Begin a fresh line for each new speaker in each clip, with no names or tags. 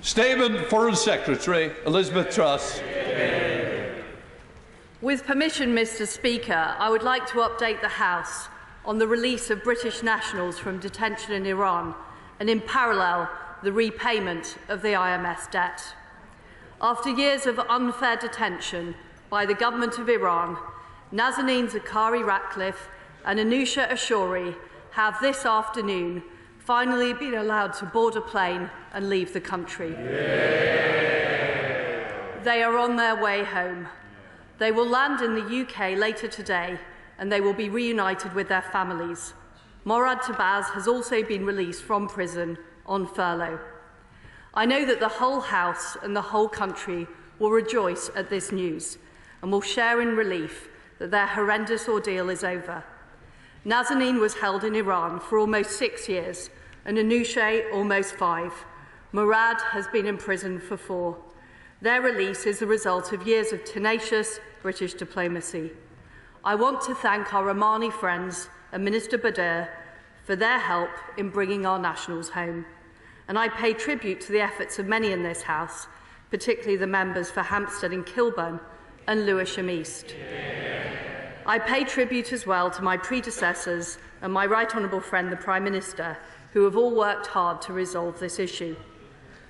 Statement Foreign Secretary Elizabeth Truss.
With permission, Mr. Speaker, I would like to update the House on the release of British nationals from detention in Iran and, in parallel, the repayment of the IMS debt. After years of unfair detention by the government of Iran, Nazanin Zaghari Ratcliffe and Anousheh Ashouri have this afternoon finally been allowed to board a plane and leave the country. They are on their way home. They will land in the UK later today and they will be reunited with their families. Morad Tabaz has also been released from prison on furlough. I know that the whole House and the whole country will rejoice at this news and will share in relief that their horrendous ordeal is over. Nazanin was held in Iran for almost 6 years and Anousheh almost 5. Morad has been in prison for 4. Their release is the result of years of tenacious British diplomacy. I want to thank our Omani friends and Minister Badr for their help in bringing our nationals home. And I pay tribute to the efforts of many in this House, particularly the members for Hampstead and Kilburn and Lewisham East. I pay tribute as well to my predecessors and my right honourable friend, the Prime Minister, who have all worked hard to resolve this issue.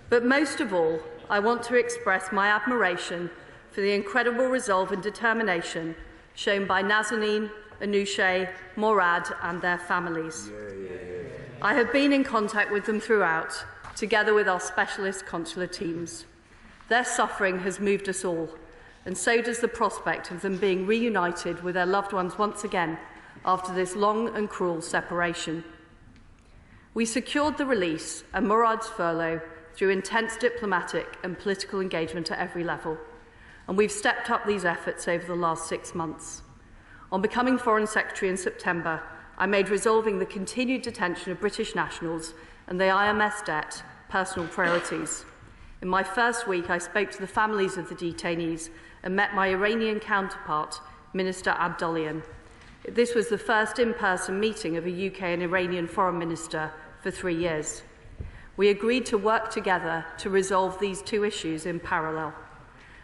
But most of all, I want to express my admiration for the incredible resolve and determination shown by Nazanin, Anousheh, Morad and their families. I have been in contact with them throughout, together with our specialist consular teams. Their suffering has moved us all, and so does the prospect of them being reunited with their loved ones once again after this long and cruel separation. We secured the release and Morad's furlough through intense diplomatic and political engagement at every level, and we've stepped up these efforts over the last 6 months. On becoming Foreign Secretary in September, I made resolving the continued detention of British nationals and the IMS debt personal priorities. In my first week, I spoke to the families of the detainees and met my Iranian counterpart, Minister Abdollahian. This was the first in-person meeting of a UK and Iranian foreign minister for 3 years. We agreed to work together to resolve these 2 issues in parallel.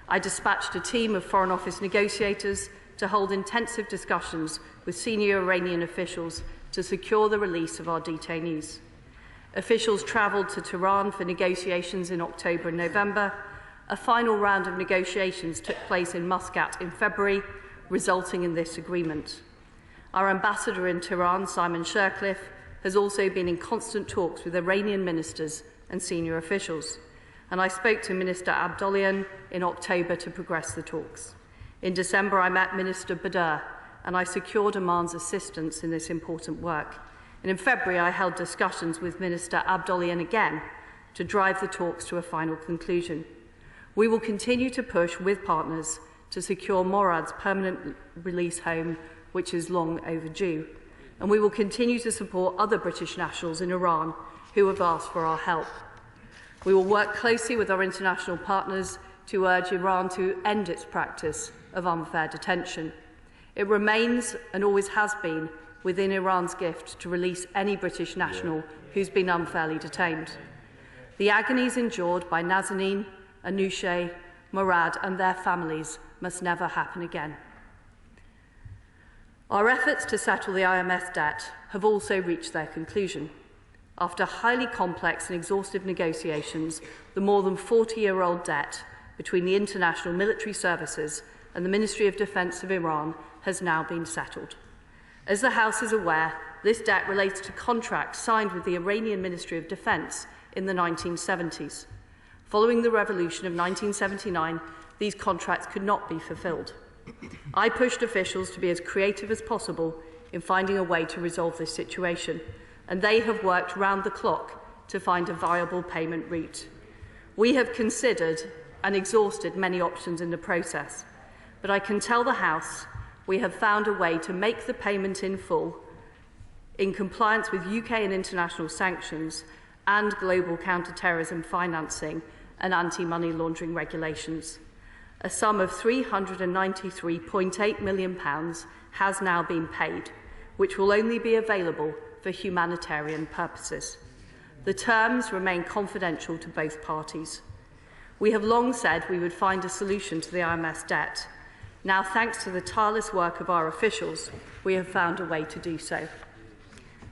I dispatched a team of Foreign Office negotiators to hold intensive discussions with senior Iranian officials to secure the release of our detainees. Officials travelled to Tehran for negotiations in October and November. A final round of negotiations took place in Muscat in February, resulting in this agreement. Our ambassador in Tehran, Simon Ratcliffe, has also been in constant talks with Iranian ministers and senior officials, and I spoke to Minister Abdollahian in October to progress the talks. In December, I met Minister Badr, and I secured Oman's assistance in this important work. And in February, I held discussions with Minister Abdollahian again to drive the talks to a final conclusion. We will continue to push with partners to secure Morad's permanent release home, which is long overdue. And we will continue to support other British nationals in Iran who have asked for our help. We will work closely with our international partners to urge Iran to end its practice of unfair detention. It remains, and always has been, within Iran's gift to release any British national who's been unfairly detained. The agonies endured by Nazanin, Anousheh, Morad and their families must never happen again. Our efforts to settle the IMS debt have also reached their conclusion. After highly complex and exhaustive negotiations, the more than 40-year-old debt between the international military services and the Ministry of Defence of Iran has now been settled. As the House is aware, this debt relates to contracts signed with the Iranian Ministry of Defence in the 1970s. Following the revolution of 1979, these contracts could not be fulfilled. I pushed officials to be as creative as possible in finding a way to resolve this situation, and they have worked round the clock to find a viable payment route. We have considered and exhausted many options in the process, but I can tell the House we have found a way to make the payment in full, in compliance with UK and international sanctions and global counter-terrorism financing and anti-money laundering regulations. A sum of £393.8 million has now been paid, which will only be available for humanitarian purposes. The terms remain confidential to both parties. We have long said we would find a solution to the IMS debt. Now, thanks to the tireless work of our officials, we have found a way to do so.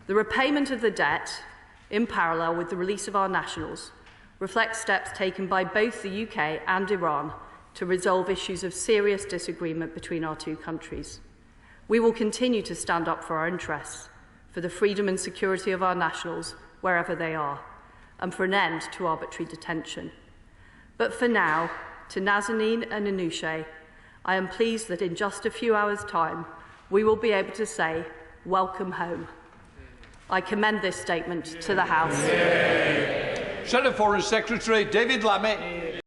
The repayment of the debt, in parallel with the release of our nationals, reflects steps taken by both the UK and Iran to resolve issues of serious disagreement between our two countries. We will continue to stand up for our interests, for the freedom and security of our nationals wherever they are, and for an end to arbitrary detention. But for now, to Nazanin and Anousheh, I am pleased that in just a few hours' time, we will be able to say, welcome home. I commend this statement to the House.
Senate Foreign Secretary David Lammy.